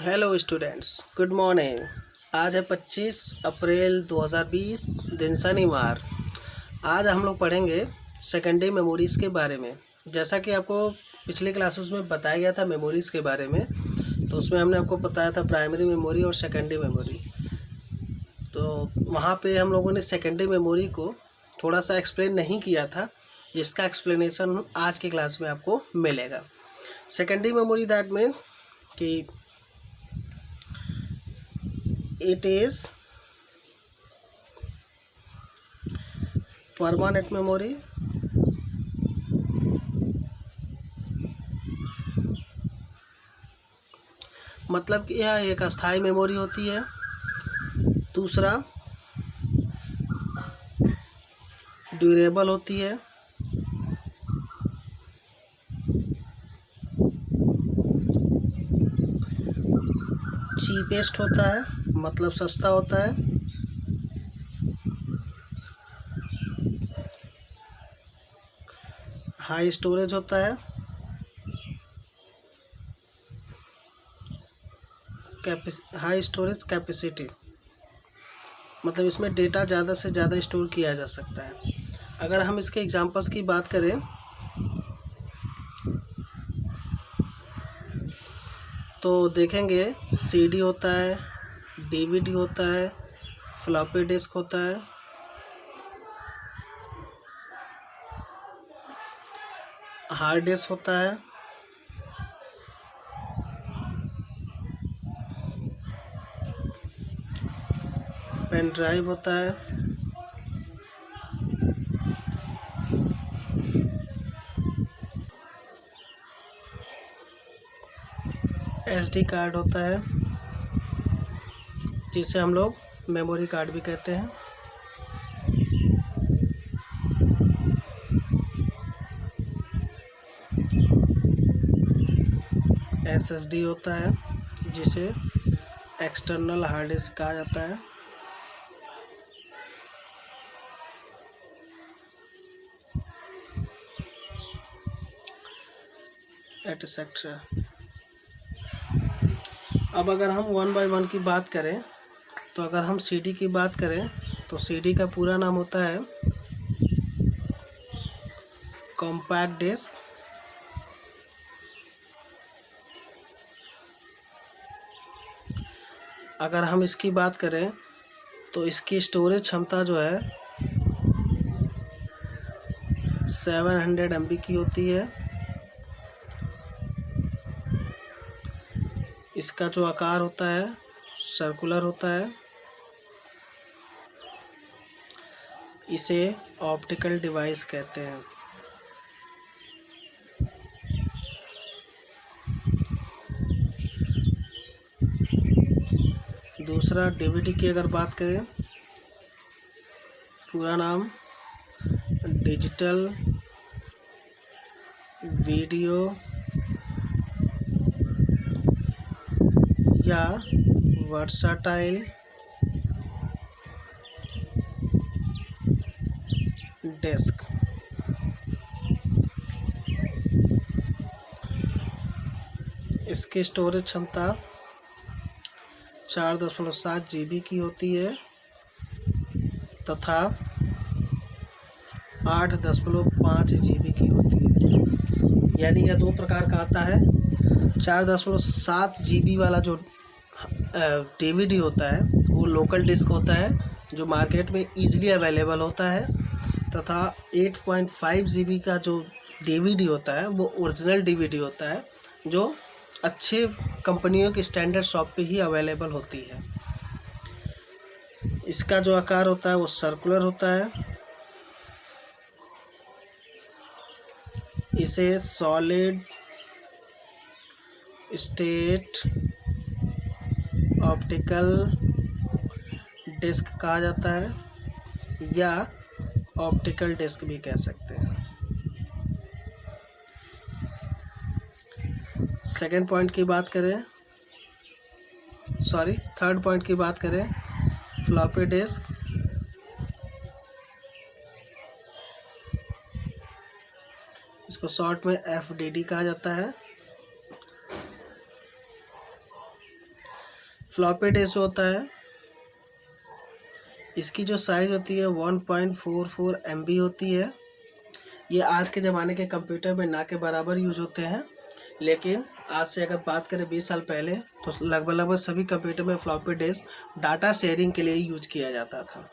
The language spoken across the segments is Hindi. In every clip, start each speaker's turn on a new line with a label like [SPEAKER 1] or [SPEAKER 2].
[SPEAKER 1] Hello students, good morning. आज है 25 अप्रैल 2020, दिन शनिवार। आज हम लोग पढ़ेंगे सेकेंडरी मेमोरीज़ के बारे में। जैसा कि आपको पिछले क्लासेस में बताया गया था मेमोरीज़ के बारे में, तो उसमें हमने आपको बताया था प्राइमरी मेमोरी और सेकेंडरी मेमोरी। तो वहाँ पे हम लोगों ने सेकेंडरी मेमोरी को थोड़ा सा एक्सप्लेन नहीं किया था, जिसका एक्सप्लेनेशन आज की क्लास में आपको मिलेगा। सेकेंडरी मेमोरी दैट मीन कि it is permanent memory मतलब कि यह एक अस्थायी मेमोरी होती है। दूसरा ड्यूरेबल होती है। चीपेस्ट होता है, मतलब सस्ता होता है। हाई स्टोरेज होता है। हाई स्टोरेज कैपेसिटी मतलब इसमें डेटा ज़्यादा से ज़्यादा स्टोर किया जा सकता है। अगर हम इसके एग्जांपल्स की बात करें तो देखेंगे सीडी होता है, डीवीडी होता है, फ्लॉपी डिस्क होता है, हार्ड डिस्क होता है, पेन ड्राइव होता है, एसडी कार्ड होता है, जिसे हम लोग मेमोरी कार्ड भी कहते हैं। एसएसडी होता है, जिसे एक्सटर्नल हार्ड डिस्क कहा जाता है। एटसेट्रा। अब अगर हम वन बाय वन की बात करें तो अगर हम सीडी की बात करें तो सीडी का पूरा नाम होता है कॉम्पैक्ट डिस्क। अगर हम इसकी बात करें तो इसकी स्टोरेज क्षमता जो है 700 MB की होती है। इसका जो आकार होता है सर्कुलर होता है। इसे ऑप्टिकल डिवाइस कहते हैं। दूसरा डीवीडी की अगर बात करें, पूरा नाम डिजिटल वीडियो या वर्साटाइल डिस्क। इसकी स्टोरेज क्षमता 4.7 GB की होती है तथा 8.5 GB की होती है। यानी यह दो प्रकार का आता है। 4.7 GB वाला जो डीवीडी होता है वो लोकल डिस्क होता है, जो मार्केट में ईजिली अवेलेबल होता है, तथा 8.5 GB का जो डीवीडी होता है वो ओरिजिनल डीवीडी होता है, जो अच्छे कंपनियों की स्टैंडर्ड शॉप पे ही अवेलेबल होती है। इसका जो आकार होता है वो सर्कुलर होता है। इसे सॉलिड स्टेट ऑप्टिकल डिस्क कहा जाता है या ऑप्टिकल डिस्क भी कह सकते हैं। सेकेंड पॉइंट की बात करें, थर्ड पॉइंट की बात करें, फ्लॉपी डिस्क। इसको शॉर्ट में एफडीडी कहा जाता है। फ्लॉपी डिस्क होता है, इसकी जो साइज़ होती है 1.44 MB होती है। ये आज के ज़माने के कंप्यूटर में ना के बराबर यूज होते हैं, लेकिन आज से अगर बात करें 20 साल पहले तो लगभग सभी कंप्यूटर में फ्लॉपी डिस्क डाटा शेयरिंग के लिए यूज किया जाता था।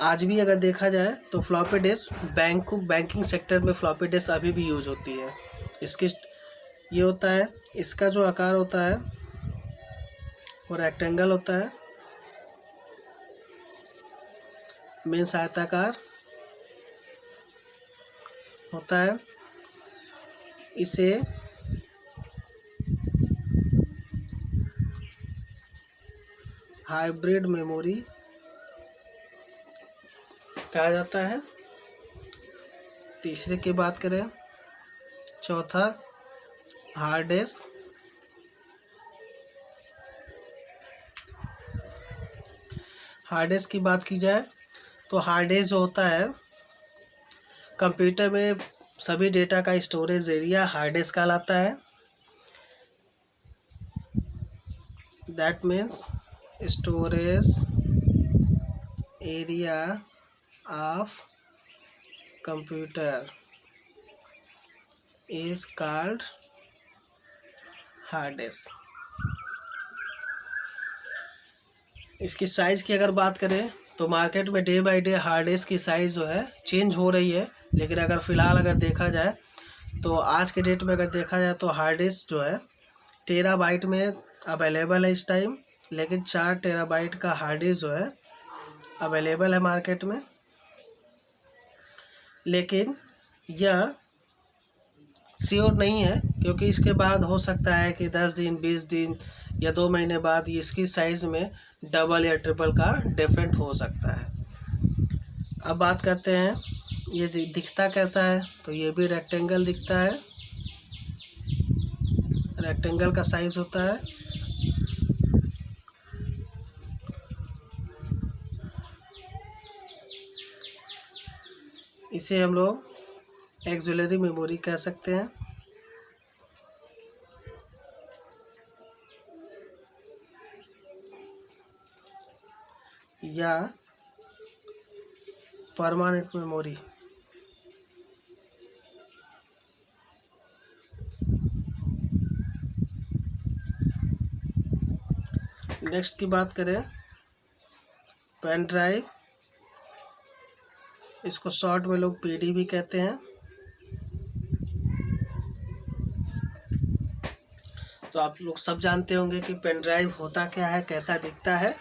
[SPEAKER 1] आज भी अगर देखा जाए तो फ्लॉपी डिस्क बैंकिंग सेक्टर में फ्लॉपी डिस्क अभी भी यूज होती है। इसकी ये होता है, इसका जो आकार होता है वो रेक्टेंगल होता है, मेन आयताकार होता है। इसे हाइब्रिड मेमोरी कहा जाता है। तीसरे की बात करें, चौथा हार्ड डिस्क। हार्ड डिस्क की बात की जाए तो हार्ड डिस्क जो होता है, कंप्यूटर में सभी डेटा का स्टोरेज एरिया हार्ड डिस्क कहलाता है। That means storage area of computer is called hard disk. इसकी साइज़ की अगर बात करें तो मार्केट में day by day hard disk की साइज़ जो है चेंज हो रही है, लेकिन अगर फ़िलहाल अगर देखा जाए तो आज के डेट में अगर देखा जाए तो हार्ड डिस्क जो है टेराबाइट में अवेलेबल है इस टाइम, लेकिन 4 टेराबाइट का हार्ड डिस्क जो है अवेलेबल है मार्केट में। लेकिन यह श्योर नहीं है, क्योंकि इसके बाद हो सकता है कि 10 दिन 20 दिन या 2 महीने बाद ये इसकी साइज़ में डबल या ट्रिपल का डिफरेंट हो सकता है। अब बात करते हैं ये दिखता कैसा है, तो ये भी रेक्टेंगल दिखता है, रेक्टेंगल का साइज़ होता है। इसे हम लोग एक्सिलरी मेमोरी कह सकते हैं। या परमानेंट मेमोरी। नेक्स्ट की बात करें, पेन ड्राइव, इसको शॉर्ट में लोग पीडी भी कहते हैं। तो आप लोग सब जानते होंगे कि पेन ड्राइव होता क्या है, कैसा दिखता है।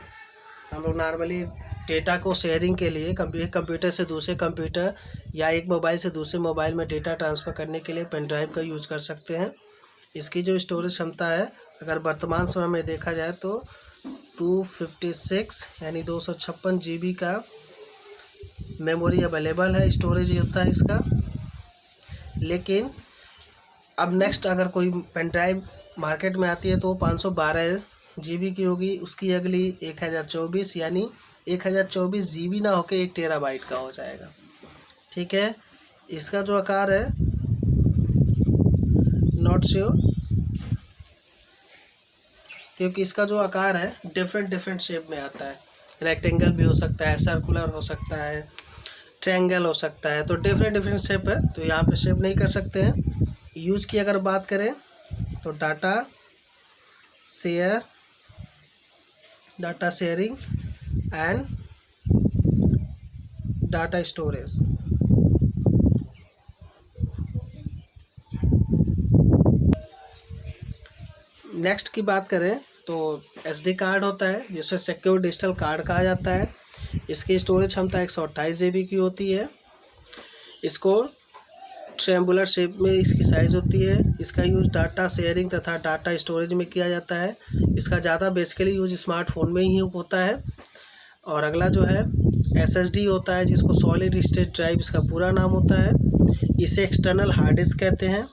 [SPEAKER 1] हम लोग नॉर्मली डेटा को शेयरिंग के लिए एक कंप्यूटर से दूसरे कंप्यूटर या एक मोबाइल से दूसरे मोबाइल में डेटा ट्रांसफ़र करने के लिए पेन ड्राइव का यूज़ कर सकते हैं। इसकी जो स्टोरेज क्षमता है, अगर वर्तमान समय में देखा जाए तो 256 यानी 256 GB का मेमोरी अवेलेबल है, स्टोरेज होता है इसका। लेकिन अब नेक्स्ट अगर कोई पेन ड्राइव मार्केट में आती है तो 512 GB की होगी, उसकी अगली 1024 यानी 1024 GB ना होकर 1 टेराबाइट का हो जाएगा। ठीक है, इसका जो आकार है नॉट श्योर, क्योंकि इसका जो आकार है डिफरेंट शेप में आता है। रेक्टेंगल भी हो सकता है, सर्कुलर हो सकता है, ट्रायंगल हो सकता है, तो डिफरेंट शेप है, तो यहाँ पे शेप नहीं कर सकते हैं। यूज की अगर बात करें तो data sharing and data storage. Next की बात करें तो SD कार्ड होता है, जिसे सिक्योर डिजिटल कार्ड कहा जाता है। इसकी स्टोरेज क्षमता 128 GB की होती है। इसको ट्रेम्बुलर शेप में इसकी साइज़ होती है। इसका यूज़ डाटा शेयरिंग तथा डाटा स्टोरेज में किया जाता है। इसका ज़्यादा बेसिकली यूज़ स्मार्टफोन में ही होता है। और अगला जो है SSD होता है, जिसको सॉलिड स्टेट ड्राइव इसका पूरा नाम होता है। इसे एक्सटर्नल हार्ड डिस्क कहते हैं।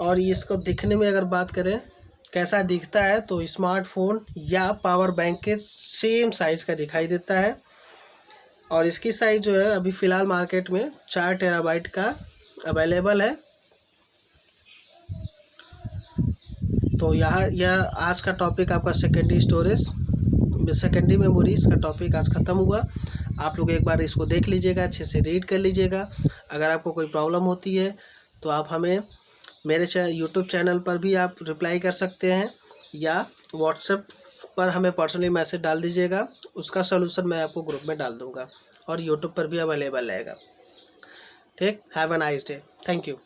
[SPEAKER 1] और इसको दिखने में अगर बात करें कैसा दिखता है, तो स्मार्टफोन या पावर बैंक के सेम साइज़ का दिखाई देता है। और इसकी साइज़ जो है अभी फ़िलहाल मार्केट में 4 टेराबाइट का अवेलेबल है। तो यहाँ यह आज का टॉपिक आपका सेकेंडरी मेमोरीज का टॉपिक आज ख़त्म हुआ। आप लोग एक बार इसको देख लीजिएगा, अच्छे से रीड कर लीजिएगा। अगर आपको कोई प्रॉब्लम होती है तो आप हमें मेरे यूट्यूब चैनल पर भी आप रिप्लाई कर सकते हैं, या व्हाट्सएप पर हमें पर्सनली मैसेज डाल दीजिएगा। उसका सलूशन मैं आपको ग्रुप में डाल दूँगा और यूट्यूब पर भी अवेलेबल रहेगा। ठीक, have a nice day, thank you.